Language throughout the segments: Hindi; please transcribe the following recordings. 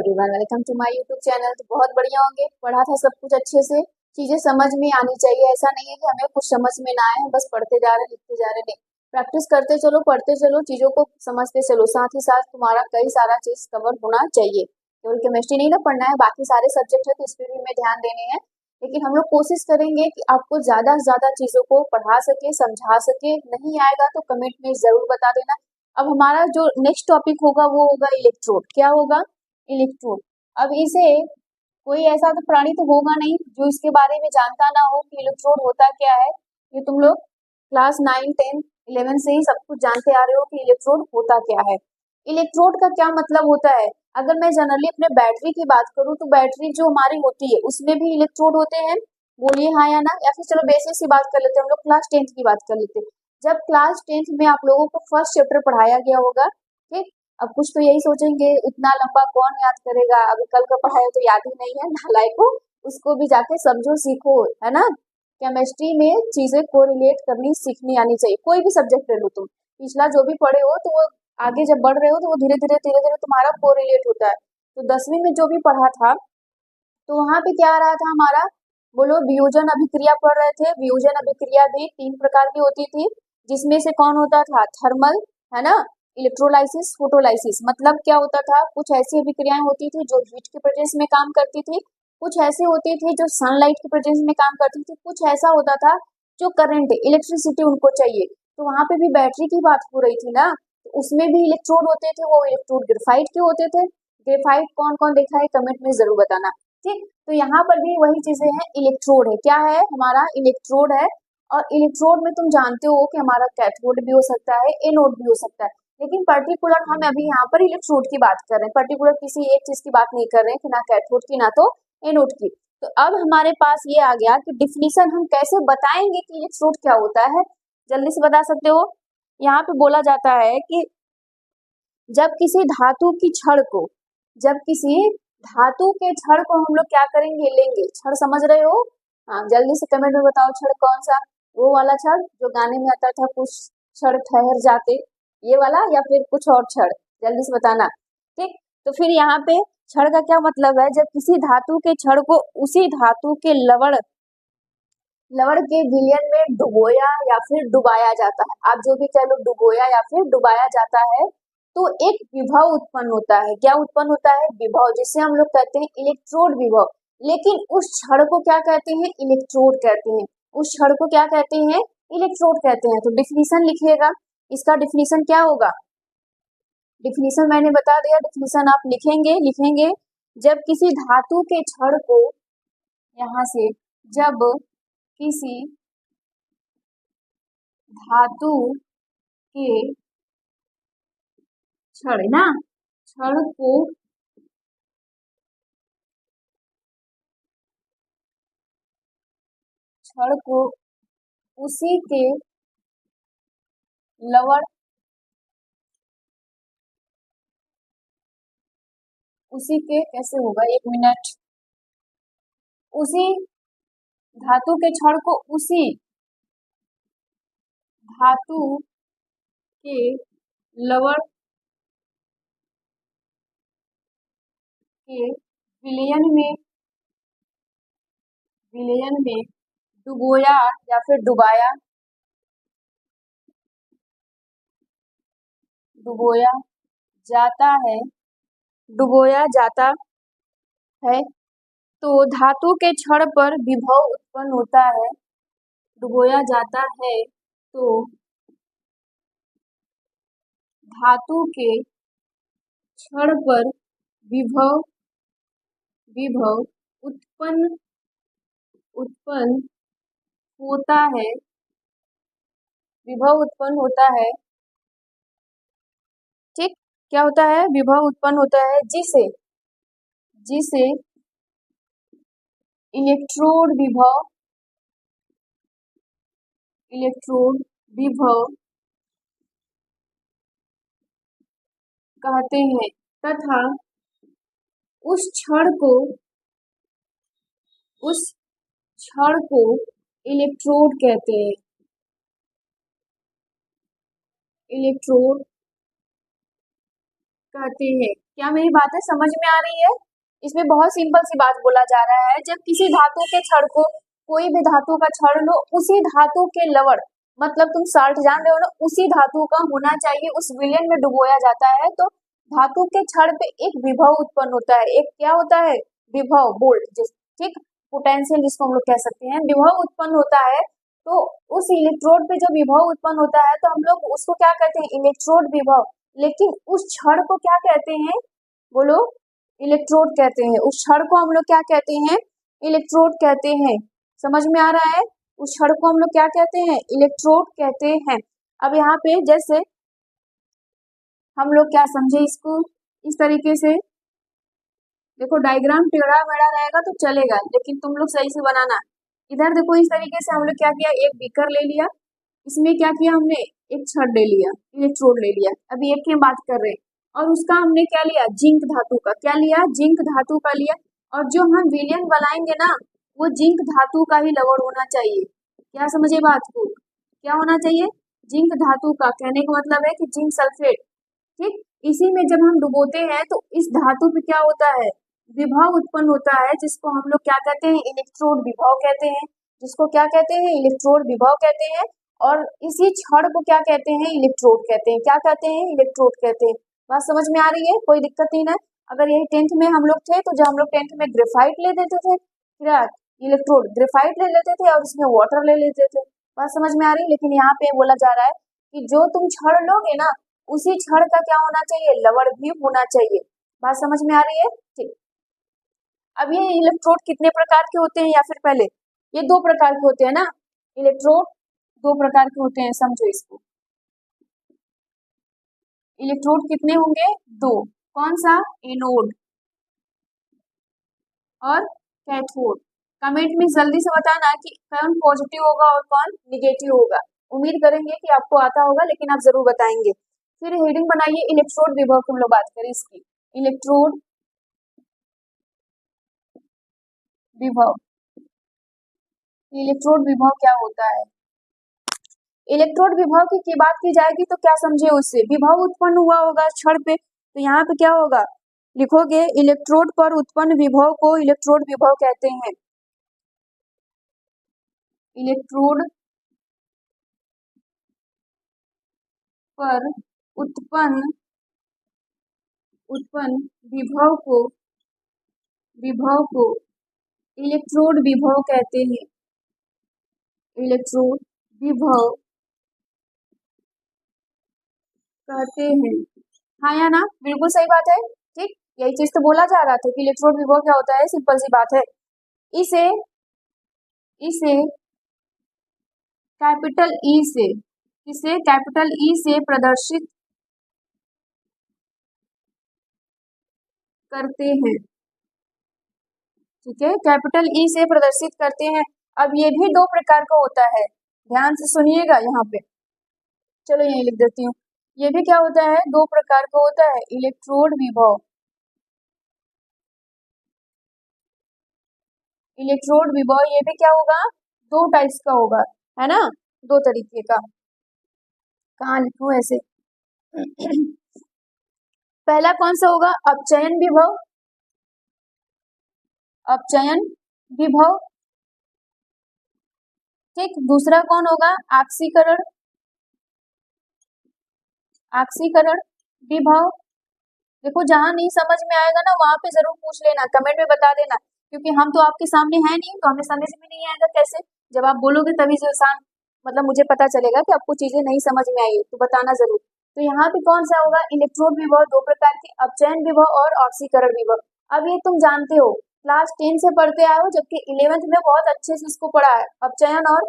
Everyone, welcome to my YouTube channel. तो बहुत बढ़िया होंगे, पढ़ा था सब कुछ अच्छे से, चीजें समझ में आनी चाहिए। ऐसा नहीं है कि हमें कुछ समझ में ना आए, बस पढ़ते जा रहे हैं लिखते जा रहे हैं। नहीं, प्रैक्टिस करते चलो, पढ़ते चलो, चीजों को समझते चलो। साथ ही साथ तुम्हारा कई सारा चीज कवर होना चाहिए। केवल केमिस्ट्री नहीं ना पढ़ना है, बाकी सारे सब्जेक्ट है तो इस पर भी हमें ध्यान देने हैं। लेकिन हम लोग कोशिश करेंगे कि आपको ज्यादा से ज्यादा चीजों को पढ़ा सके, समझा सके। नहीं आएगा तो कमेंट में जरूर बता देना। अब हमारा जो नेक्स्ट टॉपिक होगा वो होगा इलेक्ट्रोड। क्या होगा? इलेक्ट्रोड। अब इसे कोई ऐसा तो प्राणी तो होगा नहीं जो इसके बारे में जानता ना हो कि इलेक्ट्रोड होता क्या है। ये तुम लोग क्लास 9, 10, 11 से ही सब कुछ जानते आ रहे हो कि इलेक्ट्रोड होता क्या है। इलेक्ट्रोड का क्या मतलब होता है? अगर मैं जनरली अपने बैटरी की बात करूं तो बैटरी जो हमारी होती है उसमें भी इलेक्ट्रोड होते हैं। बोलिए हाँ या ना, या फिर चलो बेसिक सी बात कर लेते हैं, हम लोग क्लास 10th की बात कर लेते हैं। जब क्लास 10th में आप लोगों को फर्स्ट चैप्टर पढ़ाया गया होगा, ठीक। अब कुछ तो यही सोचेंगे, इतना लंबा कौन याद करेगा, अभी कल का पढ़ाया तो याद ही नहीं है, नालायक को। उसको भी जाके समझो, सीखो, है ना। केमिस्ट्री में चीजें को रिलेट करनी सीखनी आनी चाहिए। कोई भी सब्जेक्ट ले लो तुम, पिछला जो भी पढ़े हो तो वो आगे जब बढ़ रहे हो तो वो धीरे धीरे धीरे धीरे तुम्हारा को रिलेट होता है। तो 10वीं में जो भी पढ़ा था तो वहां पे क्या आ रहा था हमारा? बोलो, वियोजन अभिक्रिया पढ़ रहे थे। वियोजन अभिक्रिया भी 3 प्रकार की होती थी, जिसमें से कौन होता था? थर्मल, है ना। Electrolysis, photolysis. मतलब क्या होता था? कुछ ऐसी अभिक्रियाएं होती थी जो हीट के प्रेजेंस में काम करती थी, कुछ ऐसी होती थी जो सनलाइट के प्रेजेंस में काम करती थी, कुछ ऐसा होता था जो करंट, इलेक्ट्रिसिटी उनको चाहिए। तो वहां पे भी बैटरी की बात हो रही थी ना, तो उसमें भी इलेक्ट्रोड होते थे। वो इलेक्ट्रोड ग्रेफाइट के होते थे। ग्रेफाइट कौन कौन देखा है कमेंट में जरूर बताना, ठीक। तो यहाँ पर भी वही चीजें हैं, इलेक्ट्रोड है। क्या है हमारा? इलेक्ट्रोड है। और इलेक्ट्रोड में तुम जानते हो कि हमारा कैथोड भी हो सकता है, एनोड भी हो सकता है। लेकिन पर्टिकुलर हम अभी यहाँ पर इलेक्ट्रोड की बात कर रहे हैं, पर्टिकुलर किसी एक चीज की बात नहीं कर रहे हैं कि ना कैथोड की ना तो एनोड की। तो अब हमारे पास ये आ गया कि डिफिनीशन हम कैसे बताएंगे कि इलेक्ट्रोड क्या होता है। जल्दी से बता सकते हो? यहाँ पे बोला जाता है कि जब किसी धातु की छड़ को, जब किसी धातु के छड़ को हम लोग क्या करेंगे? लेंगे। छड़ समझ रहे हो? हाँ, जल्दी से कमेंट में बताओ, छड़ कौन सा? वो वाला छड़ जो गाने में आता था, कुछ छड़ ठहर जाते, ये वाला, या फिर कुछ और छड़? जल्दी से बताना, ठीक। तो फिर यहाँ पे छड़ का क्या मतलब है? जब किसी धातु के छड़ को उसी धातु के लवण लवण के विलयन में डुबोया या फिर डुबाया जाता है। आप जो भी कह लो, डुबोया या फिर डुबाया जाता है, तो एक विभव उत्पन्न होता है। क्या उत्पन्न होता है? विभव, जिसे हम लोग कहते हैं इलेक्ट्रोड विभव। लेकिन उस क्षण को क्या कहते हैं? इलेक्ट्रोड कहते हैं। उस क्षण को क्या कहते हैं? इलेक्ट्रोड कहते हैं। तो डिफिनीशन लिखिएगा, इसका डिफिनीशन क्या होगा? डिफिनीशन मैंने बता दिया, डिफिनीशन आप लिखेंगे लिखेंगे। जब किसी धातु के क्षण को, यहाँ से, जब किसी धातु के क्षण ना, क्षण को क्षण को उसी के लवण, उसी के कैसे होगा, एक मिनट, उसी धातु के क्षण को उसी धातु के लवण के विलयन में डुबोया या फिर डुबाया, डुबोया जाता है, डुबोया जाता है, तो धातु के क्षण पर विभव उत्पन्न होता है। डुबोया जाता है तो धातु के क्षण पर विभव विभव उत्पन्न उत्पन्न होता है, विभव उत्पन्न होता है, ठीक। क्या होता है? विभव उत्पन्न होता है, जिसे जिसे इलेक्ट्रोड विभव, इलेक्ट्रोड विभव कहते हैं। तथा उस क्षण को उस क्षण को इलेक्ट्रोड कहते हैं। इलेक्ट्रोड कहते हैं। क्या मेरी बातें समझ में आ रही है? इसमें बहुत सिंपल सी बात बोला जा रहा है, जब किसी धातु के छड़ को, कोई भी धातु का छड़ लो, उसी धातु के लवण, मतलब तुम साल्ट जान रहे हो ना, उसी धातु का होना चाहिए, उस विलयन में डुबोया जाता है, तो धातु के छड़ पे एक विभव उत्पन्न होता है। एक क्या होता है? विभव, वोल्ट, ठीक, पोटेंशियल जिसको हम लोग कह सकते हैं, विभव उत्पन्न होता है। तो उस इलेक्ट्रोड पे जो विभव उत्पन्न होता है, तो हम लोग उसको क्या कहते हैं? इलेक्ट्रोड विभव। लेकिन उस छड़ को क्या कहते हैं? बोलो। इलेक्ट्रोड कहते हैं। उस छड़ को हम लोग क्या कहते हैं? इलेक्ट्रोड कहते हैं। समझ में आ रहा है? उस छड़ को हम लोग क्या कहते हैं? इलेक्ट्रोड कहते हैं। अब यहाँ पे जैसे हम लोग क्या समझे इसको, इस तरीके से देखो, डायग्राम टेढ़ा मेढ़ा रहेगा तो चलेगा, लेकिन तुम लोग सही से बनाना। इधर देखो, इस तरीके से हम लोग क्या किया, एक बीकर ले लिया, इसमें क्या किया हमने, एक छड़ ले लिया, इलेक्ट्रोड ले लिया। अभी एक की बात कर रहे हैं, और उसका हमने क्या लिया, जिंक धातु का। क्या लिया? जिंक धातु का लिया। और जो हम विलयन बनाएंगे ना, वो जिंक धातु का ही लवण होना चाहिए। क्या समझे बात को? क्या होना चाहिए? जिंक धातु का। कहने का मतलब है कि जिंक सल्फेट, ठीक। इसी में जब हम डुबोते हैं तो इस धातु पे क्या होता है, विभव उत्पन्न होता है, जिसको हम लोग क्या कहते हैं, इलेक्ट्रोड विभव कहते हैं। जिसको क्या कहते हैं, इलेक्ट्रोड विभव कहते हैं। और इसी छड़ को क्या कहते हैं, इलेक्ट्रोड कहते हैं। क्या कहते हैं? इलेक्ट्रोड कहते हैं। बात समझ में आ रही है? कोई दिक्कत नहीं ना? अगर यही 10th में हम लोग थे, तो जब हम लोग 10th में ग्रेफाइट ले देते थे, क्या इलेक्ट्रोड, ग्रेफाइट ले लेते थे और उसमें वाटर ले लेते थे। बात समझ में आ रही है? लेकिन यहाँ पे बोला जा रहा है कि जो तुम छड़ लोगे ना, उसी छड़ का क्या होना चाहिए, लवण भी होना चाहिए। बात समझ में आ रही है? ठीक। अब ये इलेक्ट्रोड कितने प्रकार के होते हैं, या फिर पहले ये 2 प्रकार के होते हैं ना, इलेक्ट्रोड 2 प्रकार के होते हैं, समझो इसको। इलेक्ट्रोड कितने होंगे? 2। कौन सा? एनोड और कैथोड। कमेंट में जल्दी से बताना कि कौन पॉजिटिव होगा और कौन निगेटिव होगा। उम्मीद करेंगे कि आपको आता होगा, लेकिन आप जरूर बताएंगे। फिर हेडिंग बनाइए, इलेक्ट्रोड विभव की हम लोग बात करें इसकी। इलेक्ट्रोड विभव, इलेक्ट्रोड विभव क्या होता है? इलेक्ट्रोड विभव की बात की जाएगी तो क्या समझे, उससे विभव उत्पन्न हुआ होगा छड़ पे, तो यहाँ पे क्या होगा, लिखोगे इलेक्ट्रोड पर उत्पन्न विभव को इलेक्ट्रोड विभव कहते हैं। इलेक्ट्रोड पर उत्पन्न विभव को इलेक्ट्रोड विभव कहते हैं। इलेक्ट्रोड विभव कहते हैं। हाँ या ना? बिल्कुल सही बात है, ठीक। यही चीज तो बोला जा रहा था कि इलेक्ट्रोड विभव क्या होता है, सिंपल सी बात है। इसे कैपिटल ई से, इसे कैपिटल ई से प्रदर्शित करते हैं, ठीक है, कैपिटल ई से प्रदर्शित करते हैं। अब ये भी 2 प्रकार का होता है, ध्यान से सुनिएगा यहाँ पे। चलो यही लिख देती हूँ। ये भी क्या होता है, 2 प्रकार का होता है, इलेक्ट्रोड विभव। इलेक्ट्रोड विभव ये भी क्या होगा, 2 टाइप्स का होगा, है ना, 2 तरीके का। कहाँ लिखूं ऐसे? पहला कौन सा होगा, अपचयन विभव। अपचयन विभव, ठीक। दूसरा कौन होगा, ऑक्सीकरण। ऑक्सीकरण विभव। देखो, जहां नहीं समझ में आएगा ना, वहां पे जरूर पूछ लेना, कमेंट में बता देना, क्योंकि हम तो आपके सामने है नहीं, तो हमें समझ में नहीं आएगा कैसे। जब आप बोलोगे तभी जो मतलब मुझे पता चलेगा कि आपको चीजें नहीं समझ में आई, तो बताना जरूर। तो यहाँ पे कौन सा होगा, इलेक्ट्रोड विभव 2 प्रकार के, अपचयन विभव और ऑक्सीकरण विभव। अब ये तुम जानते हो, क्लास 10 से पढ़ते आए हो, जबकि 11th में बहुत अच्छे से इसको पढ़ा है। अपचयन और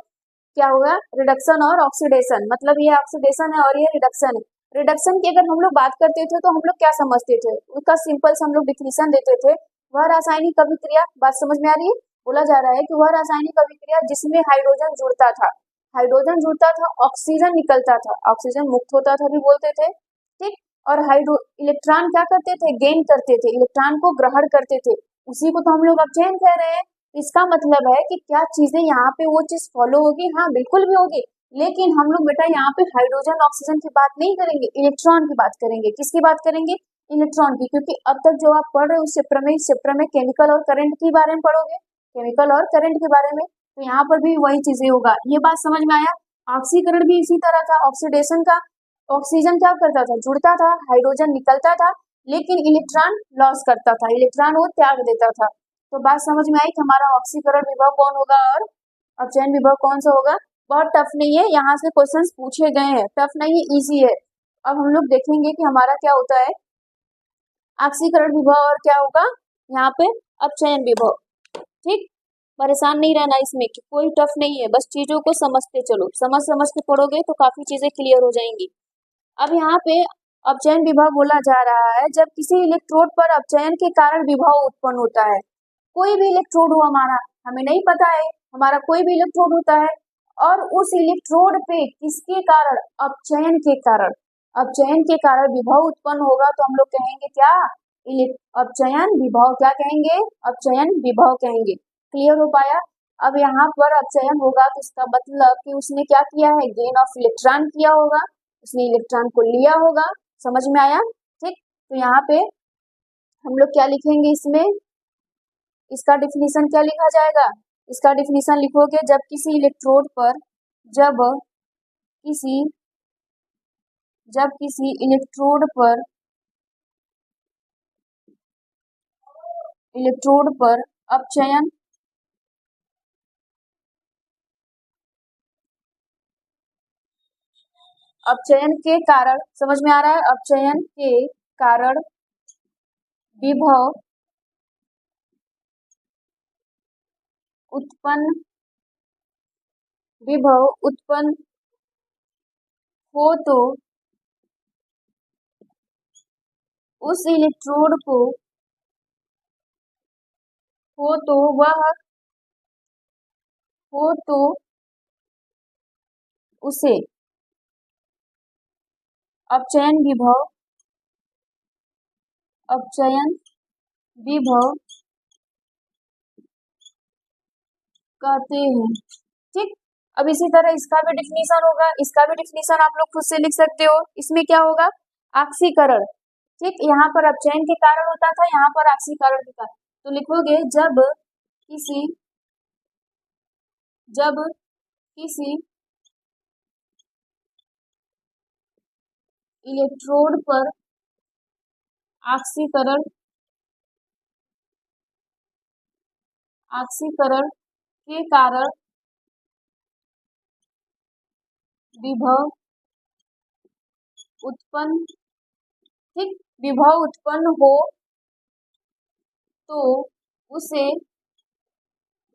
क्या होगा, रिडक्शन और ऑक्सीडेशन, मतलब ये ऑक्सीडेशन है और ये रिडक्शन है। रिडक्शन की अगर हम लोग बात करते थे तो हम लोग क्या समझते थे, उसका सिंपल से हम लोग डिफिनेशन देते थे, वह रासायनिक अभिक्रिया। बात समझ में आ रही है? बोला जा रहा है कि वह रासायनिक अभिक्रिया जिसमें हाइड्रोजन जुड़ता था, ऑक्सीजन निकलता था, ऑक्सीजन मुक्त होता था भी बोलते थे, ठीक। और इलेक्ट्रॉन क्या करते थे, गेन करते थे, इलेक्ट्रॉन को ग्रहण करते थे, उसी को तो हम लोग अपचयन कह रहे हैं। इसका मतलब है कि क्या चीजें यहाँ पे वो चीज फॉलो होगी, हाँ बिल्कुल भी होगी, लेकिन हम लोग बेटा यहाँ पे हाइड्रोजन ऑक्सीजन की बात नहीं करेंगे, इलेक्ट्रॉन की बात करेंगे। किसकी बात करेंगे, इलेक्ट्रॉन की, क्योंकि अब तक जो आप पढ़ रहे हो इस चैप्टर में केमिकल और करंट के बारे में पढ़ोगे, केमिकल और करंट के बारे में, तो यहाँ पर भी वही चीजें होगा। ये बात समझ में आया। ऑक्सीकरण भी इसी तरह था, ऑक्सीडेशन का, ऑक्सीजन क्या करता था, जुड़ता था, हाइड्रोजन निकलता था, लेकिन इलेक्ट्रॉन लॉस करता था, इलेक्ट्रॉन वो त्याग देता था। तो बात समझ में आई कि हमारा ऑक्सीकरण विभव कौन होगा और अपचयन विभव कौन सा होगा। बहुत टफ नहीं है, यहाँ से क्वेश्चंस पूछे गए हैं, टफ नहीं है, इजी है। अब हम लोग देखेंगे कि हमारा क्या होता है ऑक्सीकरण विभव और क्या होगा यहाँ पे अपचयन विभव। ठीक, परेशान नहीं रहना इसमें कि कोई टफ नहीं है, बस चीजों को समझते चलो, समझ समझ के पढ़ोगे तो काफी चीजें क्लियर हो जाएंगी। अब यहाँ पे अपचयन विभव बोला जा रहा है जब किसी इलेक्ट्रोड पर अपचयन के कारण विभव उत्पन्न होता है। कोई भी इलेक्ट्रोड हो हमारा, हमें नहीं पता है, हमारा कोई भी इलेक्ट्रोड होता है और उस इलेक्ट्रोड पे किसके कारण, अपचयन के कारण, अपचयन के कारण विभव उत्पन्न होगा तो हम लोग कहेंगे क्या, अपचयन विभव, क्या कहेंगे, अपचयन विभव कहेंगे। क्लियर हो पाया। अब यहाँ पर अपचयन होगा तो इसका मतलब कि उसने क्या किया है, गेन ऑफ इलेक्ट्रॉन किया होगा, उसने इलेक्ट्रॉन को लिया होगा। समझ में आया। ठीक, तो यहाँ पे हम लोग क्या लिखेंगे इसमें, इसका डिफिनीशन क्या लिखा जाएगा, इसका डिफिनीशन लिखोगे जब किसी इलेक्ट्रोड पर, जब किसी इलेक्ट्रोड पर अपचयन के कारण, समझ में आ रहा है, अपचयन के कारण विभव उत्पन्न हो तो उस इलेक्ट्रोड को, हो तो उसे अपचयन विभव कहते हैं। ठीक, अब इसी तरह इसका भी डिफिनीशन होगा, इसका भी डिफिनीशन आप लोग खुद से लिख सकते हो। इसमें क्या होगा, ऑक्सीकरण। ठीक, यहाँ पर अपचयन के कारण होता था, यहाँ पर ऑक्सीकरण के कारण, तो लिखोगे जब किसी इलेक्ट्रोड पर ऑक्सीकरण के कारण विभव उत्पन्न, ठीक, विभव उत्पन्न हो तो उसे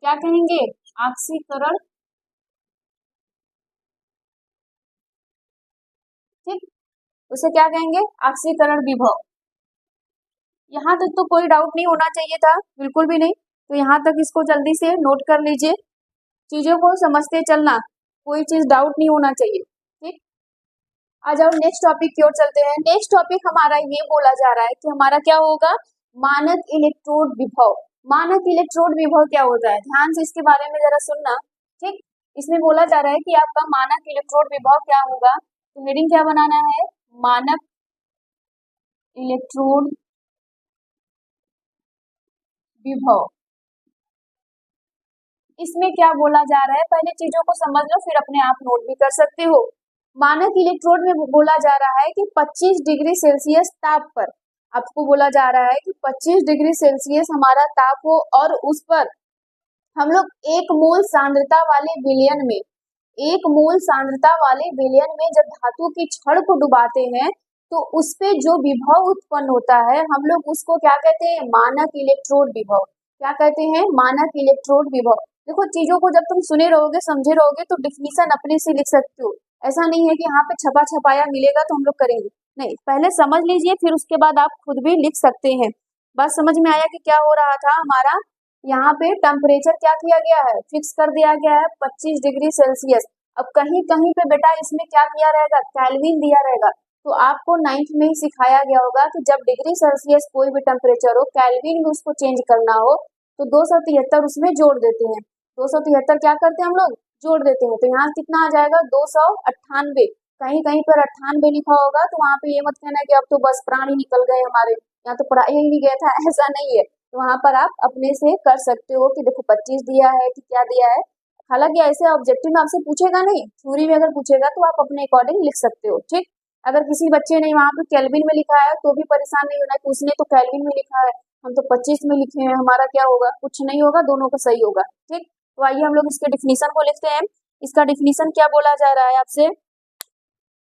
क्या कहेंगे, ऑक्सीकरण। ठीक, उसे क्या कहेंगे, ऑक्सीकरण विभव। यहाँ तक तो कोई डाउट नहीं होना चाहिए था, बिल्कुल भी नहीं। तो यहाँ तक इसको जल्दी से नोट कर लीजिए, चीजों को समझते चलना, कोई चीज डाउट नहीं होना चाहिए। ठीक, आ जाओ नेक्स्ट टॉपिक की ओर चलते हैं। नेक्स्ट टॉपिक हमारा ये बोला जा रहा है कि हमारा क्या होगा, मानक इलेक्ट्रोड विभव। मानक इलेक्ट्रोड विभव क्या होता है, ध्यान से इसके बारे में जरा सुनना। ठीक, इसमें बोला जा रहा है कि आपका मानक इलेक्ट्रोड विभव क्या होगा, तो हेडिंग क्या बनाना है, मानक इलेक्ट्रोड विभव। इसमें क्या बोला जा रहा है, पहले चीजों को समझ लो फिर अपने आप नोट भी कर सकते हो। मानक इलेक्ट्रोड में बोला जा रहा है कि 25 डिग्री सेल्सियस ताप पर, आपको बोला जा रहा है कि 25 डिग्री सेल्सियस हमारा ताप हो और उस पर हम लोग 1 मोल सांद्रता वाले विलयन में, 1 मोल सांद्रता वाले विलयन में जब धातु की छड़ को डुबाते हैं तो उस पे जो विभव उत्पन्न होता है हम लोग उसको क्या कहते हैं, मानक इलेक्ट्रोड विभव। क्या कहते हैं, मानक इलेक्ट्रोड विभव। देखो चीजों को जब तुम सुने रहोगे, समझे रहोगे तो डिफिनीशन अपने से लिख सकते हो। ऐसा नहीं है कि यहाँ पे छपा छपाया मिलेगा तो हम लोग करेंगे, नहीं, पहले समझ लीजिए फिर उसके बाद आप खुद भी लिख सकते हैं। बात समझ में आया कि क्या हो रहा था हमारा, यहाँ पे टेम्परेचर क्या किया गया है, फिक्स कर दिया गया है 25 डिग्री सेल्सियस। अब कहीं कहीं पे बेटा इसमें क्या किया रहेगा, केल्विन दिया रहेगा। तो आपको 9th में ही सिखाया गया होगा कि जब डिग्री सेल्सियस कोई भी टेम्परेचर हो, केल्विन में उसको चेंज करना हो तो 273 उसमें जोड़ देते हैं। 273 क्या करते हैं हम लोग, जोड़ देते हैं। तो यहाँ कितना आ जाएगा, 298। कहीं कहीं पर 98 लिखा होगा तो वहाँ पे ये मत कहना कि अब तो बस प्राण ही निकल गए हमारे, यहाँ तो पढ़ाई ही नहीं गया था, ऐसा नहीं है। तो वहाँ पर आप अपने से कर सकते हो कि देखो 25 दिया है कि क्या दिया है। हालांकि ऐसे ऑब्जेक्टिव में आपसे पूछेगा नहीं, थ्योरी में अगर पूछेगा तो आप अपने अकॉर्डिंग लिख सकते हो, ठीक। अगर किसी बच्चे ने वहाँ पे केल्विन में लिखा है तो भी परेशान नहीं होना कि उसने तो केल्विन में लिखा है, हम तो 25 में लिखे हैं, हमारा क्या होगा, कुछ नहीं होगा, दोनों का सही होगा, ठीक। तो आइए हम लोग इसके डिफिनीशन को लिखते हैं। इसका डिफिनीशन क्या बोला जा रहा है आपसे,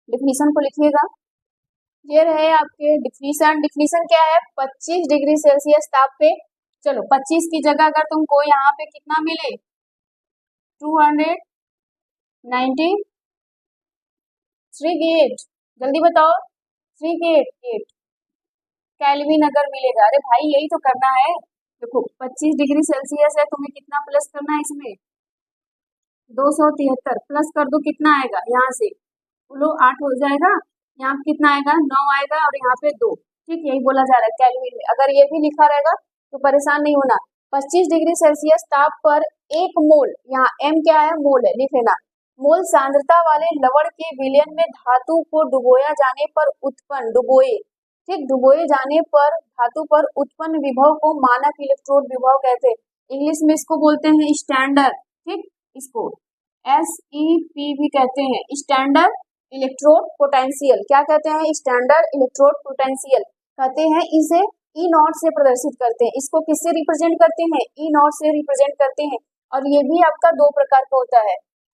डिफिनीशन को लिखिएगा। ये रहे आपके डिफिनीशन। डिफिनीशन क्या है, 25 डिग्री सेल्सियस ताप पे, चलो 25 की जगह अगर तुमको यहाँ पे कितना मिले 293 जल्दी बताओ 3 केल्विन अगर मिलेगा, अरे भाई यही तो करना है। देखो 25 डिग्री सेल्सियस है, तुम्हें कितना प्लस करना है इसमें 273 प्लस कर दो, कितना आएगा यहाँ से बोलो 8 हो जाएगा, यहाँ पे कितना आएगा 9 आएगा और यहाँ पे 2, ठीक। यही बोला जा रहा है केल्विन में। अगर ये भी लिखा रहेगा तो परेशान नहीं होना। 25 डिग्री सेल्सियस ताप पर 1 मोल, यहाँ m क्या है, मोल है, लिख लेना। मोल सांद्रता वाले लवण के विलयन में धातु को डुबोया जाने पर उत्पन्न, डुबोए, ठीक, डुबोए जाने पर धातु पर उत्पन्न विभव को मानक इलेक्ट्रोड विभव कहते हैं। इंग्लिश में इसको बोलते हैं स्टैंडर्ड, ठीक। इसको SEP भी कहते हैं, स्टैंडर्ड इलेक्ट्रोड पोटेंशियल। क्या कहते हैं, स्टैंडर्ड इलेक्ट्रोड पोटेंशियल कहते हैं। इसे E नॉट से प्रदर्शित करते हैं। इसको किससे रिप्रेजेंट करते हैं, E नॉट से रिप्रेजेंट करते हैं। और ये भी आपका 2 प्रकार का होता है।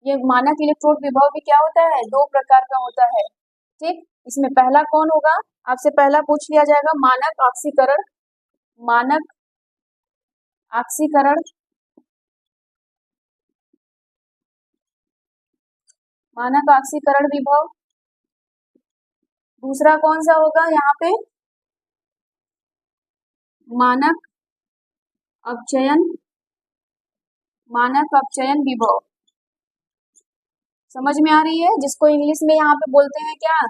ये मानक इलेक्ट्रोड विभव भी क्या होता है, 2 प्रकार का होता है, ठीक। इसमें पहला कौन होगा, आपसे पहला पूछ लिया जाएगा मानक ऑक्सीकरण, मानक ऑक्सीकरण, मानक ऑक्सीकरण विभव। दूसरा कौन सा होगा यहाँ पे, मानक अपचयन, मानक अपचयन विभव। समझ में आ रही है, जिसको इंग्लिश में यहाँ पे बोलते हैं क्या,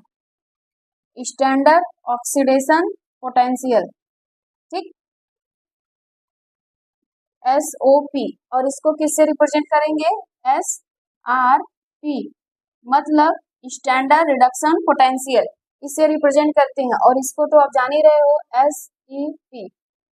स्टैंडर्ड ऑक्सीडेशन पोटेंशियल, ठीक, SOP। और इसको किससे रिप्रेजेंट करेंगे, SRP, मतलब स्टैंडर्ड रिडक्शन पोटेंशियल, इससे रिप्रेजेंट करते हैं। और इसको तो आप जान ही रहे हो SEP,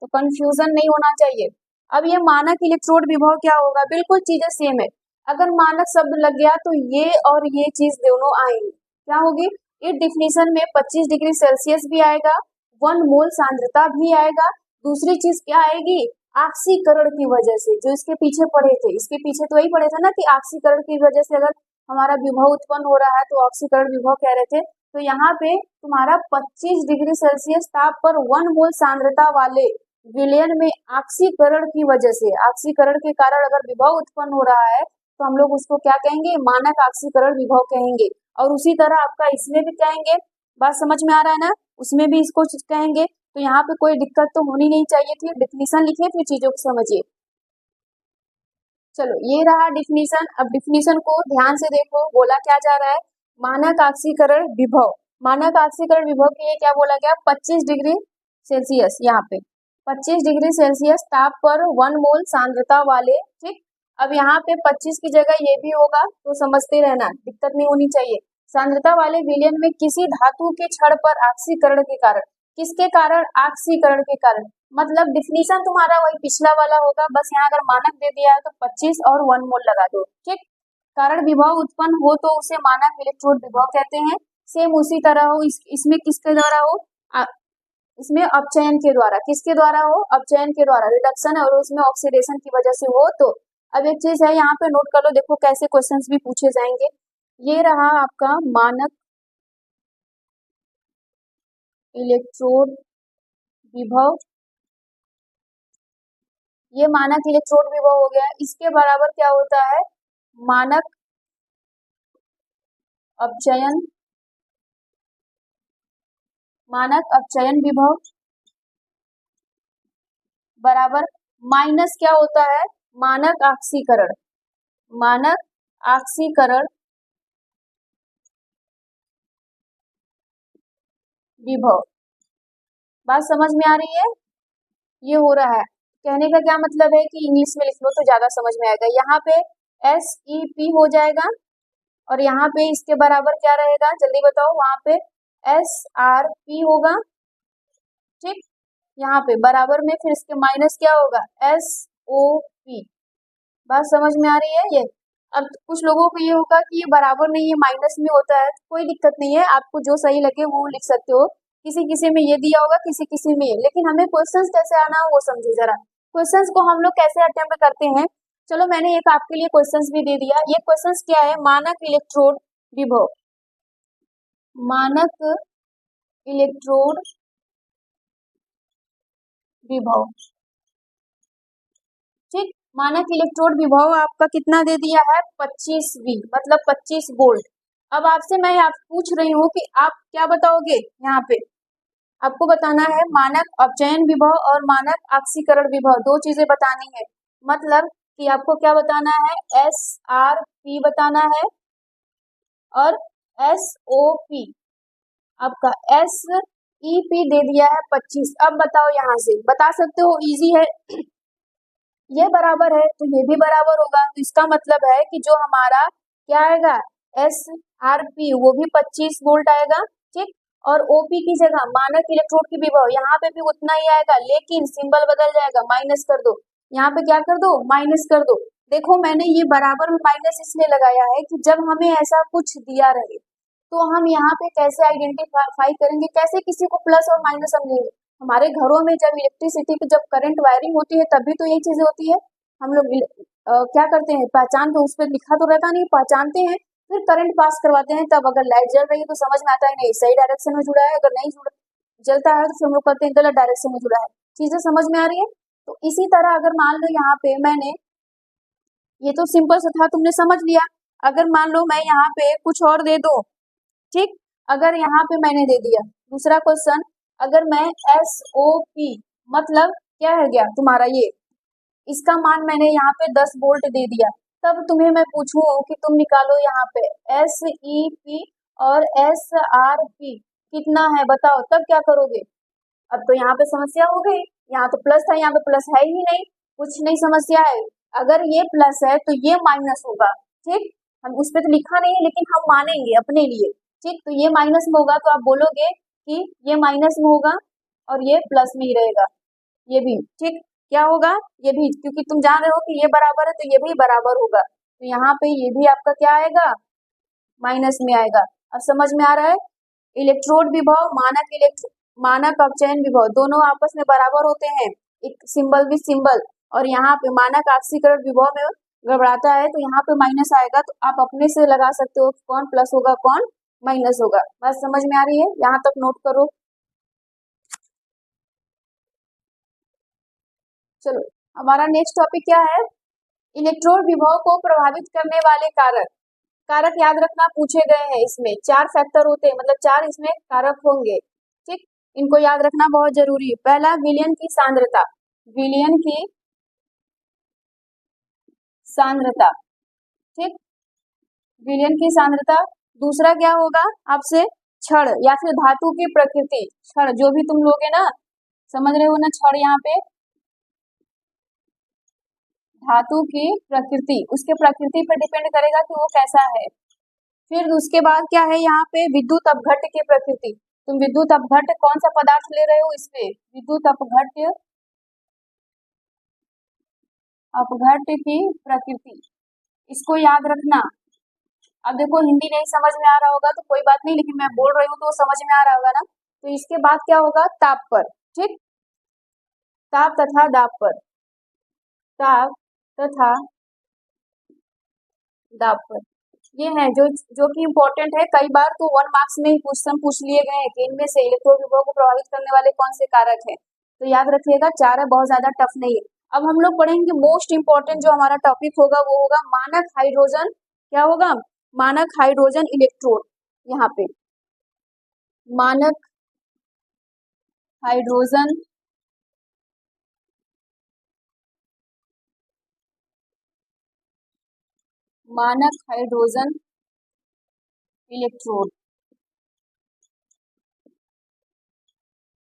तो कंफ्यूजन नहीं होना चाहिए। अब ये मानक इलेक्ट्रोड विभव क्या होगा, बिल्कुल चीजें सेम है। अगर मानक शब्द लग गया तो ये और ये चीज दोनों आएंगी, क्या होगी, इस डिफिनीशन में 25 डिग्री सेल्सियस भी आएगा, 1 मोल सांद्रता भी आएगा। दूसरी चीज क्या आएगी, ऑक्सीकरण की वजह से, जो इसके पीछे पढ़े थे, इसके पीछे तो वही पढ़े थे ना कि ऑक्सीकरण की वजह से अगर हमारा विभव उत्पन्न हो रहा है तो ऑक्सीकरण विभव कह रहे थे। तो यहाँ पे तुम्हारा 25 डिग्री सेल्सियस ताप पर 1 मोल सांद्रता वाले विलयन में ऑक्सीकरण की वजह से, ऑक्सीकरण के कारण अगर विभव उत्पन्न हो रहा है तो हम लोग उसको क्या कहेंगे, मानक ऑक्सीकरण विभव कहेंगे। और उसी तरह आपका इसमें भी कहेंगे, बात समझ में आ रहा है ना, उसमें भी इसको कहेंगे। तो यहाँ पे कोई दिक्कत तो होनी नहीं चाहिए थी। डिफिनीशन लिखिए फिर चीजों को समझिए। चलो ये रहा डिफिनीशन। अब डिफिनीशन को ध्यान से देखो, बोला क्या जा रहा है, मानक ऑक्सीकरण विभव। मानक ऑक्सीकरण विभव के लिए क्या बोला गया, 25 डिग्री सेल्सियस, यहाँ पे 25 डिग्री सेल्सियस ताप पर 1 मोल सांद्रता वाले, ठीक। अब यहाँ पे 25 की जगह ये भी होगा तो समझते रहना, दिक्कत नहीं होनी चाहिए। सांद्रता वाले विलयन में किसी धातु के क्षण पर ऑक्सीकरण के कारण, किसके कारण, ऑक्सीकरण के कारण, मतलब डिफिनीशन तुम्हारा वही पिछला वाला होगा, बस यहाँ अगर मानक दे दिया है तो 25 और 1 मोल लगा दो, ठीक। कारण विभव उत्पन्न हो तो उसे मानक इलेक्ट्रोड विभव कहते हैं। सेम उसी तरह हो, इसमें किसके द्वारा हो, इसमें अपचयन के द्वारा, किसके द्वारा हो, अपचयन के द्वारा, रिडक्शन और उसमें ऑक्सीडेशन की वजह से हो। तो अब एक चीज है यहाँ पे नोट कर लो, देखो कैसे क्वेश्चंस भी पूछे जाएंगे। ये रहा आपका मानक इलेक्ट्रोड विभव, ये मानक इलेक्ट्रोड विभव हो गया। इसके बराबर क्या होता है, मानक अपचयन, मानक अपचयन विभव बराबर माइनस क्या होता है, मानक ऑक्सीकरण, मानक ऑक्सीकरण विभव। बात समझ में आ रही है, ये हो रहा है। कहने का क्या मतलब है कि इंग्लिश में लिख लो तो ज्यादा समझ में आएगा। यहाँ पे SEP हो जाएगा, और यहाँ पे इसके बराबर क्या रहेगा, जल्दी बताओ, वहां पे SRP होगा। ठीक, यहाँ पे बराबर में फिर इसके माइनस क्या होगा, SOP। बात समझ में आ रही है ये। अब कुछ लोगों को ये होगा कि ये बराबर नहीं है, माइनस में होता है, कोई दिक्कत नहीं है, आपको जो सही लगे वो लिख सकते हो। किसी किसी में ये दिया होगा, किसी किसी में ये, लेकिन हमें क्वेश्चंस कैसे आना है वो समझो जरा। क्वेश्चंस को हम लोग कैसे अटेम्प्ट करते हैं, चलो मैंने एक आपके लिए क्वेश्चंस भी दे दिया। ये क्वेश्चंस क्या है, मानक इलेक्ट्रोड विभव, मानक इलेक्ट्रोड विभव। ठीक, मानक इलेक्ट्रोड विभव आपका कितना दे दिया है, 25V, मतलब 25 वोल्ट। अब आपसे मैं आप पूछ रही हूँ कि आप क्या बताओगे, यहाँ पे आपको बताना है मानक अपचयन विभव और मानक ऑक्सीकरण विभव, दो चीजें बतानी है। मतलब कि आपको क्या बताना है, SRP बताना है और SOP। आपका SEP दे दिया है 25। अब बताओ, यहाँ से बता सकते हो, इजी है। ये बराबर है तो ये भी बराबर होगा, तो इसका मतलब है कि जो हमारा क्या आएगा, SRP वो भी 25 वोल्ट आएगा। ठीक, और OP की जगह मानक इलेक्ट्रोड की विभव, यहाँ पे भी उतना ही आएगा, लेकिन सिंबल बदल जाएगा, माइनस कर दो, यहाँ पे क्या कर दो, माइनस कर दो। देखो मैंने ये बराबर में माइनस इसलिए लगाया है कि जब हमें ऐसा कुछ दिया रहे तो हम यहाँ पे कैसे आइडेंटिफाई करेंगे, कैसे किसी को प्लस और माइनस समझेंगे। हमारे घरों में जब इलेक्ट्रिसिटी की जब करंट वायरिंग होती है तभी तो यही चीजें होती है। हम लोग क्या करते हैं, पहचान तो उस पर लिखा तो रहता नहीं, पहचानते हैं, फिर करंट पास करवाते हैं, तब अगर लाइट जल रही है तो समझ में आता है नहीं सही डायरेक्शन में जुड़ा है, अगर नहीं जलता है तो फिर हम लोग कहते हैं गलत डायरेक्शन में जुड़ा है। चीजें समझ में आ रही है। तो इसी तरह अगर मान लो यहाँ पे मैंने, ये तो सिंपल सा था, तुमने समझ लिया। अगर मान लो मैं यहाँ पे कुछ और दे दो, ठीक, अगर यहाँ पे मैंने दे दिया दूसरा क्वेश्चन, अगर मैं SOP मतलब क्या है गया तुम्हारा ये, इसका मान मैंने यहाँ पे 10 वोल्ट दे दिया, तब तुम्हें मैं पूछूं कि तुम निकालो यहाँ पे SEP और SRP कितना है बताओ, तब क्या करोगे। अब तो यहाँ पे समस्या हो गई, यहाँ तो प्लस था, यहाँ पे प्लस है ही नहीं, कुछ नहीं समस्या है। अगर ये प्लस है तो ये माइनस होगा। ठीक, हम उस पर तो लिखा नहीं है लेकिन हम मानेंगे अपने लिए। ठीक, तो ये माइनस में होगा तो आप बोलोगे कि ये माइनस में होगा और ये प्लस में ही रहेगा, ये भी। ठीक, क्या होगा, ये भी, क्योंकि तुम जान रहे हो कि ये बराबर है तो ये भी बराबर होगा, तो यहाँ पे ये भी आपका क्या आएगा, माइनस में आएगा। अब समझ में आ रहा है। इलेक्ट्रोड विभव, मानक अपचयन विभव दोनों आपस में बराबर होते हैं, एक सिंबल विद सिंबल। और यहाँ पे मानक ऑक्सीकरण विभव में गड़बड़ाता है तो यहाँ पे माइनस आएगा, तो आप अपने से लगा सकते हो कौन प्लस होगा कौन माइनस होगा। बस समझ में आ रही है, यहाँ तक नोट करो। चलो हमारा नेक्स्ट टॉपिक क्या है, इलेक्ट्रोड विभव को प्रभावित करने वाले कारक। कारक याद रखना पूछे गए हैं, इसमें 4 फैक्टर होते हैं, मतलब 4 इसमें कारक होंगे। ठीक, इनको याद रखना बहुत जरूरी है। पहला विलयन की सांद्रता, विलयन की सांद्रता। ठीक, विलयन की सांद्रता। दूसरा क्या होगा आपसे, क्षण या फिर धातु की प्रकृति, क्षण जो भी तुम लोगे ना, समझ रहे हो ना, क्षण यहाँ पे धातु की प्रकृति, उसके प्रकृति पर डिपेंड करेगा कि वो कैसा है। फिर उसके बाद क्या है यहाँ पे, विद्युत अपघट्ट की प्रकृति। तुम विद्युत अपघट्ट कौन सा पदार्थ ले रहे हो, इसमें विद्युत अपघट्ट, अपघट्ट की प्रकृति, इसको याद रखना। अब देखो हिंदी नहीं समझ में आ रहा होगा तो कोई बात नहीं, लेकिन मैं बोल रही हूँ तो समझ में आ रहा होगा ना। तो इसके बाद क्या होगा, ताप पर। ठीक, ताप तथा दाब पर, ताप तथा दाब पर, ये है जो कि इम्पोर्टेंट है। कई बार तो 1 मार्क्स में ही क्वेश्चन पूछ लिए गए हैं कि इनमें से इलेक्ट्रोड विभव को प्रभावित करने वाले कौन से कारक हैं, तो याद रखिएगा 4 है, बहुत ज्यादा टफ नहीं है। अब हम लोग पढ़ेंगे मोस्ट इंपॉर्टेंट जो हमारा टॉपिक होगा वो होगा मानक हाइड्रोजन, क्या होगा, मानक हाइड्रोजन इलेक्ट्रोड। यहाँ पे मानक हाइड्रोजन मानक हाइड्रोजन इलेक्ट्रोड,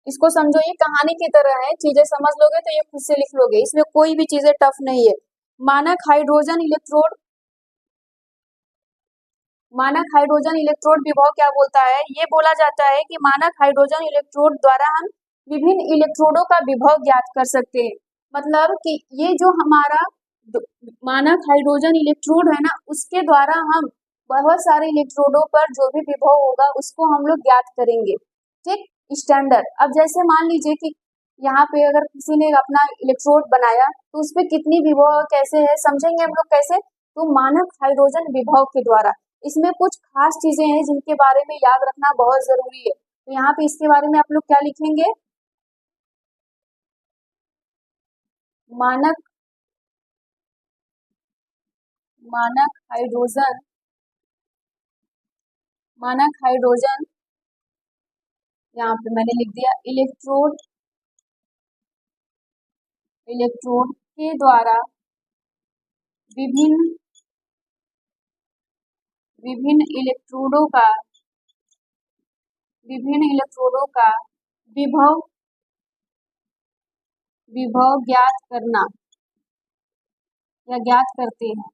इसको समझो ये कहानी की तरह है, चीजें समझ लोगे तो ये खुद से लिख लोगे, इसमें कोई भी चीजें टफ नहीं है। मानक हाइड्रोजन इलेक्ट्रोड, मानक हाइड्रोजन इलेक्ट्रोड विभव क्या बोलता है, ये बोला जाता है कि मानक हाइड्रोजन इलेक्ट्रोड द्वारा हम विभिन्न इलेक्ट्रोडों का विभव ज्ञात कर सकते हैं। मतलब कि ये जो हमारा मानक हाइड्रोजन इलेक्ट्रोड है ना, उसके द्वारा हम बहुत सारे इलेक्ट्रोडों पर जो भी विभव होगा उसको हम लोग ज्ञात करेंगे। ठीक, स्टैंडर्ड। अब जैसे मान लीजिए कि यहाँ पे अगर किसी ने अपना इलेक्ट्रोड बनाया तो उसपे कितनी विभव कैसे है, समझेंगे हम लोग कैसे, तो मानक हाइड्रोजन विभव के द्वारा। इसमें कुछ खास चीजें हैं जिनके बारे में याद रखना बहुत जरूरी है, तो यहाँ पे इसके बारे में आप लोग क्या लिखेंगे, मानक मानक हाइड्रोजन मानक हाइड्रोजन यहाँ पे मैंने लिख दिया इलेक्ट्रोड के द्वारा विभिन्न विभिन्न इलेक्ट्रोडों का विभव ज्ञात करना या ज्ञात करते हैं।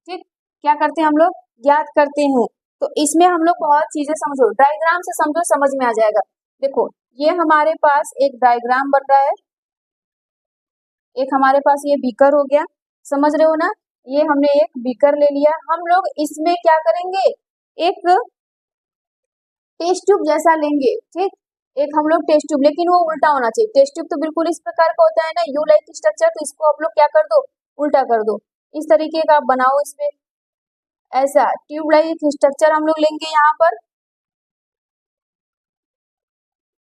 ठीक, क्या करते हैं हम लोग, ज्ञात करते हैं। तो इसमें हम लोग बहुत चीजें समझो, डायग्राम से समझो, समझ में आ जाएगा। देखो ये हमारे पास एक डायग्राम बन रहा है, एक हमारे पास ये बीकर हो गया, समझ रहे हो ना, ये हमने एक बीकर ले लिया। हम लोग इसमें क्या करेंगे, एक टेस्ट ट्यूब जैसा लेंगे। ठीक, एक हम लोग टेस्ट ट्यूब, लेकिन वो उल्टा होना चाहिए। टेस्ट ट्यूब तो बिल्कुल इस प्रकार का होता है ना, यू लाइक स्ट्रक्चर, तो इसको आप लोग क्या कर दो, उल्टा कर दो। इस तरीके का आप बनाओ, इसमें ऐसा ट्यूब लाइक स्ट्रक्चर हम लोग लेंगे यहाँ पर,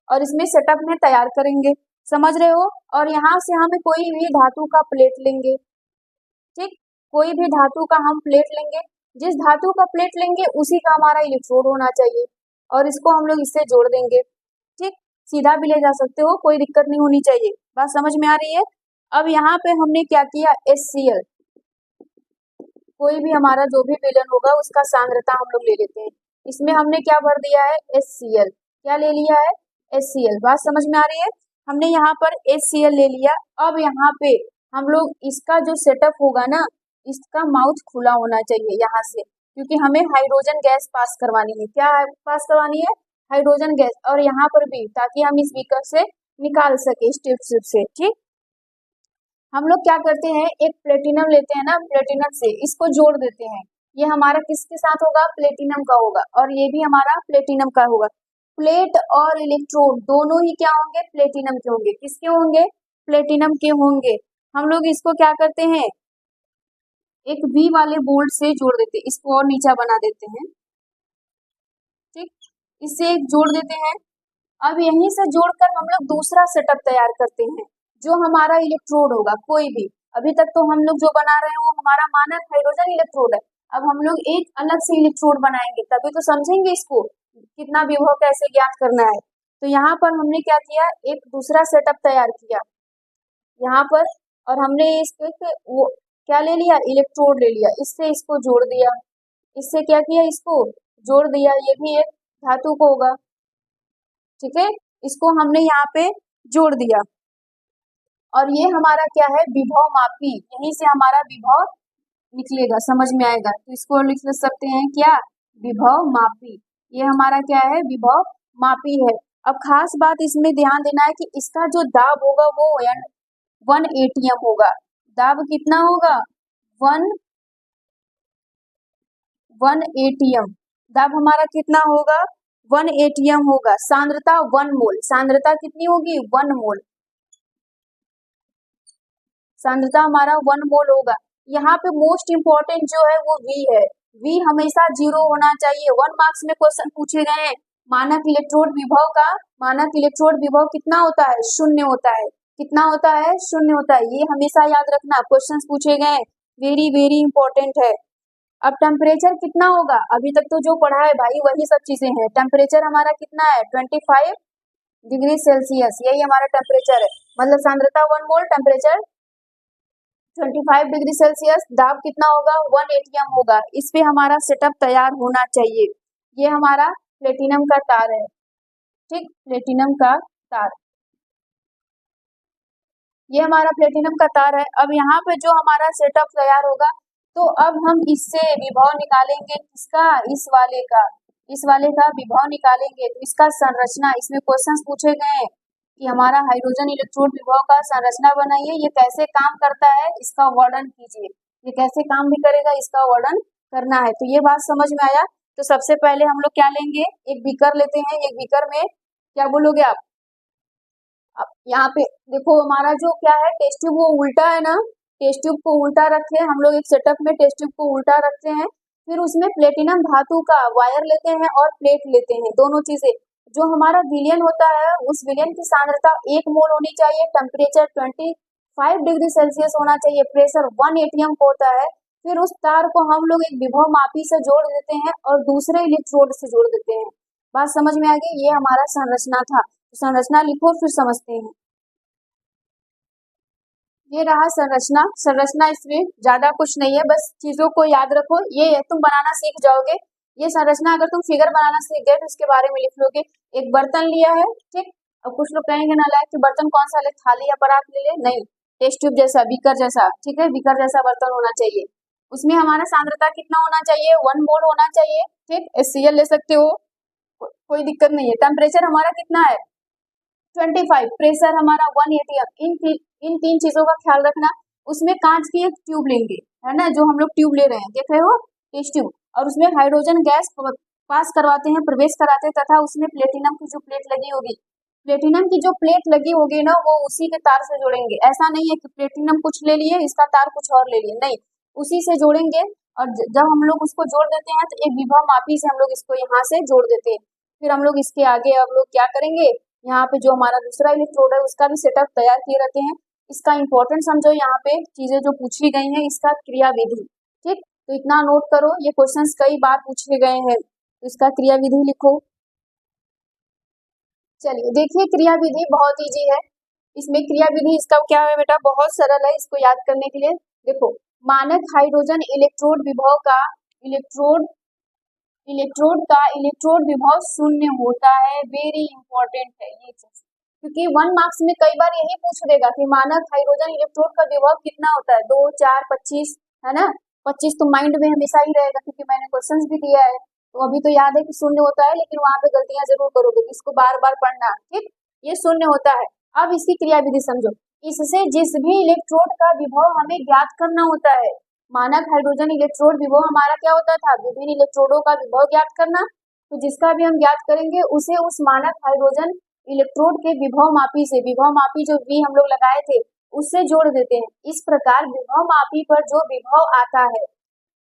और इसमें सेटअप में तैयार करेंगे, समझ रहे हो। और यहाँ से हमें कोई भी धातु का प्लेट लेंगे। ठीक, कोई भी धातु का हम प्लेट लेंगे, जिस धातु का प्लेट लेंगे उसी का हमारा इलेक्ट्रोड होना चाहिए, और इसको हम लोग इससे जोड़ देंगे। ठीक, सीधा भी ले जा सकते हो, कोई दिक्कत नहीं होनी चाहिए, बात समझ में आ रही है। अब यहाँ पे हमने क्या किया, HCl, कोई भी हमारा जो भी विलन होगा उसका सांद्रता हम लोग ले लेते हैं। इसमें हमने क्या भर दिया है, HCl, क्या ले लिया है, HCl, बात समझ में आ रही है। हमने यहाँ पर HCl ले लिया। अब यहाँ पे हम लोग इसका जो सेटअप होगा ना, इसका माउथ खुला होना चाहिए यहाँ से, क्योंकि हमें हाइड्रोजन गैस पास करवानी है। क्या पास करवानी है, हाइड्रोजन गैस, और यहाँ पर भी, ताकि हम इस बीकर से निकाल सके इस ट्यूब से। ठीक, हम लोग क्या करते हैं, एक प्लेटिनम लेते हैं ना, प्लेटिनम से इसको जोड़ देते हैं। ये हमारा किसके साथ होगा, प्लेटिनम का होगा, और ये भी हमारा प्लेटिनम का होगा। प्लेट और इलेक्ट्रोड दोनों ही क्या होंगे, प्लेटिनम के होंगे। किसके होंगे, प्लेटिनम के होंगे। हम लोग इसको क्या करते हैं, एक V वाले बोल्ट से जोड़ देते हैं, इसको और नीचा बना देते हैं। ठीक, इससे एक जोड़ देते हैं। अब यहीं से जोड़कर हम लोग दूसरा सेटअप तैयार करते हैं, जो हमारा इलेक्ट्रोड होगा कोई भी। अभी तक तो हम लोग जो बना रहे हैं वो हमारा मानक हाइड्रोजन इलेक्ट्रोड है। अब हम लोग एक अलग से इलेक्ट्रोड बनाएंगे, तभी तो समझेंगे इसको कितना विभव कैसे ज्ञात करना है। तो यहाँ पर हमने क्या किया, एक दूसरा सेटअप तैयार किया यहाँ पर, और हमने इसके वो क्या ले लिया, इलेक्ट्रोड ले लिया, इससे इसको जोड़ दिया, इससे क्या किया, इसको जोड़ दिया। ये भी एक धातु को होगा, ठीक है, इसको हमने यहाँ पे जोड़ दिया। और ये हमारा क्या है, विभव मापी, यहीं से हमारा विभव निकलेगा, समझ में आएगा। तो इसको लिख सकते हैं क्या, विभव मापी। ये हमारा क्या है, विभव मापी है। अब खास बात इसमें ध्यान देना है कि इसका जो दाब होगा वो 1 ATM होगा। दाब कितना होगा, 1 ATM। दाब हमारा कितना होगा, 1 ATM होगा। सांद्रता 1 मोल, सांद्रता कितनी होगी, 1 मोल, सांद्रता हमारा 1 मोल होगा। यहाँ पे मोस्ट इंपॉर्टेंट जो है वो V है। V हमेशा 0 होना चाहिए। 1 मार्क्स में क्वेश्चन पूछे गए हैं, मानक इलेक्ट्रोड विभव का, मानक इलेक्ट्रोड विभव कितना होता है, 0 होता है। कितना होता है, 0 होता है। ये हमेशा याद रखना, क्वेश्चन पूछे गए, वेरी वेरी इंपॉर्टेंट है। अब टेम्परेचर कितना होगा, अभी तक तो जो पढ़ा है भाई वही सब चीजें हैं। टेम्परेचर हमारा कितना है, 25 डिग्री सेल्सियस, यही हमारा टेम्परेचर है। मतलब सांद्रता 1 मोल, टेम्परेचर 25 डिग्री सेल्सियस, दाब कितना होगा, 1 ATM होगा। इस पे हमारा सेटअप तैयार होना चाहिए। ये हमारा प्लेटिनम का तार है, ठीक, प्लेटिनम का तार, ये हमारा प्लेटिनम का तार है। अब यहाँ पे जो हमारा सेटअप तैयार होगा, तो अब हम इससे विभव निकालेंगे किसका, इस वाले का विभव निकालेंगे। तो इसका संरचना, इसमें क्वेश्चंस पूछे गए हैं कि हमारा हाइड्रोजन इलेक्ट्रोड विभव का संरचना बनाइए, ये कैसे काम करता है इसका वर्णन कीजिए। ये कैसे काम भी करेगा इसका वर्णन करना है। तो ये बात समझ में आया। तो सबसे पहले हम लोग क्या लेंगे, एक बीकर लेते हैं। एक बीकर में क्या बोलोगे आप, अब यहाँ पे देखो हमारा जो क्या है टेस्ट ट्यूब वो उल्टा है ना, टेस्ट ट्यूब को उल्टा रखे हम लोग एक सेटअप में, टेस्ट ट्यूब को उल्टा रखते हैं। फिर उसमें प्लेटिनम धातु का वायर लेते हैं और प्लेट लेते हैं, दोनों चीजें। जो हमारा विलयन होता है उस विलयन की सांद्रता 1 मोल होनी चाहिए, टेम्परेचर 25 डिग्री सेल्सियस होना चाहिए, प्रेशर 1 एटीएम को होता है। फिर उस तार को हम लोग एक विभव मापी से जोड़ देते हैं और दूसरे इलेक्ट्रोड से जोड़ देते हैं। बात समझ में आ गई। ये हमारा संरचना था। तो संरचना लिखो फिर समझते हैं। ये रहा संरचना। संरचना इसमें ज्यादा कुछ नहीं है, बस चीजों को याद रखो। ये तुम बनाना सीख जाओगे। ये संरचना अगर तुम फिगर बनाना सीख गए तो इसके बारे में लिख लोगे। एक बर्तन लिया है, ठीक। अब कुछ लोग कहेंगे ना लायक कि बर्तन कौन सा ले, थाली या परात ले ले, नहीं, टेस्ट ट्यूब जैसा, बीकर जैसा, ठीक है, बीकर जैसा बर्तन होना चाहिए। उसमें हमारा सांद्रता कितना होना चाहिए, 1 मोल होना चाहिए, ठीक। HCl ले सकते हो, कोई दिक्कत नहीं है। टेम्परेचर हमारा कितना है 25, प्रेशर हमारा 1 एटीएम। इन तीन चीजों का ख्याल रखना। उसमें कांच की एक ट्यूब लेंगे, है ना, जो हम लोग ट्यूब ले रहे हैं, देख रहे हो, टेस्ट ट्यूब, और उसमें हाइड्रोजन गैस पास करवाते हैं, प्रवेश कराते हैं, तथा उसमें प्लेटिनम की जो प्लेट लगी होगी, प्लेटिनम की जो प्लेट लगी होगी ना, वो उसी के तार से जोड़ेंगे। ऐसा नहीं है कि प्लेटिनम कुछ ले लिए इसका तार कुछ और ले लिए, नहीं, उसी से जोड़ेंगे। और जब हम लोग उसको जोड़ देते हैं तो एक विभव मापी से हम लोग इसको यहाँ से जोड़ देते हैं। फिर हम लोग इसके आगे अब लोग क्या करेंगे, यहाँ पे जो हमारा दूसरा इलेक्ट्रोड है उसका भी सेटअप तैयार किए रहते हैं। इसका इंपॉर्टेंट समझो, यहाँ पे चीजें जो पूछी गई हैं, इसका क्रियाविधि, ठीक। तो इतना नोट करो, ये क्वेश्चंस कई बार पूछे गए हैं। तो इसका क्रियाविधि लिखो। चलिए देखिए, क्रियाविधि बहुत इजी है। इसमें क्रियाविधि इसका क्या है बेटा, बहुत सरल है। इसको याद करने के लिए देखो, मानक हाइड्रोजन इलेक्ट्रोड विभव का इलेक्ट्रोड विभव शून्य होता है। वेरी इंपॉर्टेंट है ये चीज, क्योंकि 1 मार्क्स में कई बार यही पूछ देगा कि मानक हाइड्रोजन इलेक्ट्रोड का विभव कितना होता है, 2, 4, 25, है ना। 25 तो माइंड में हमेशा ही रहेगा, क्योंकि मैंने क्वेश्चंस भी दिया है। तो अभी तो याद है कि शून्य होता है, लेकिन वहां पे गलतियां जरूर करोगे, इसको बार बार पढ़ना, ठीक। ये शून्य होता है। अब इसकी क्रियाविधि समझो। इससे जिस भी इलेक्ट्रोड का विभव हमें ज्ञात करना होता है, मानक हाइड्रोजन इलेक्ट्रोड विभव हमारा क्या होता था, विभिन्न इलेक्ट्रोडों का विभव ज्ञात करना। तो जिसका भी हम ज्ञात करेंगे उसे उस मानक हाइड्रोजन इलेक्ट्रोड के विभव मापी से, विभव मापी जो V हम लोग लगाए थे उससे जोड़ देते हैं। इस प्रकार विभव मापी पर जो विभव आता है,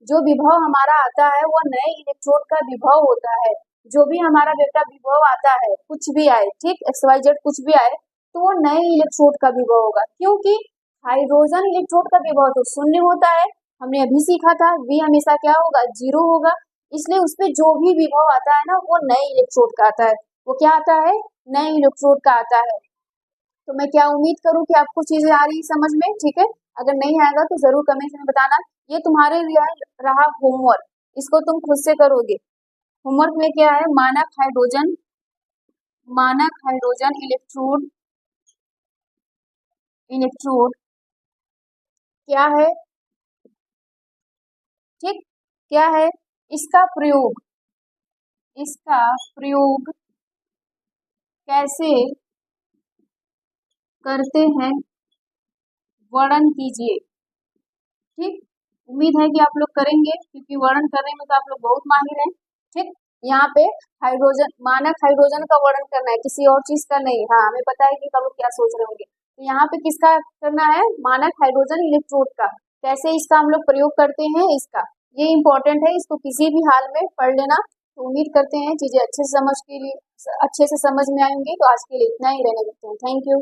जो विभव हमारा आता है वो नए इलेक्ट्रोड का विभव होता है। जो भी हमारा बेटा विभव आता है, कुछ भी आए, ठीक, XYZ कुछ भी आए, तो वो नए इलेक्ट्रोड का विभव होगा। क्योंकि हाइड्रोजन इलेक्ट्रोड का विभव तो शून्य होता है, हमने अभी सीखा था, V हमेशा क्या होगा, 0 होगा। इसलिए उसपे जो भी विभव आता है ना, वो नए इलेक्ट्रोड का आता है। वो क्या आता है, नए इलेक्ट्रोड का आता है। तो मैं क्या उम्मीद करूं कि आपको चीजें आ रही समझ में, ठीक है। अगर नहीं आएगा तो जरूर कमेंट में बताना। ये तुम्हारे लिए रहा होमवर्क, इसको तुम खुद से करोगे। होमवर्क में क्या है, मानक हाइड्रोजन इलेक्ट्रोड क्या है, ठीक, क्या है, इसका प्रयोग कैसे करते हैं वर्णन कीजिए, ठीक। उम्मीद है कि आप लोग करेंगे, क्योंकि वर्णन करने में तो आप लोग बहुत माहिर हैं, ठीक। यहाँ पे मानक हाइड्रोजन का वर्णन करना है, किसी और चीज का नहीं। हाँ, हमें पता है कि आप लोग क्या सोच रहे होंगे। तो यहाँ पे किसका करना है, मानक हाइड्रोजन इलेक्ट्रोड का, कैसे इसका हम लोग प्रयोग करते हैं इसका। ये इंपॉर्टेंट है, इसको किसी भी हाल में पढ़ लेना। तो उम्मीद करते हैं चीजें अच्छे से समझ में आएंगी। तो आज के लिए इतना ही, रहने देते हैं। Thank you.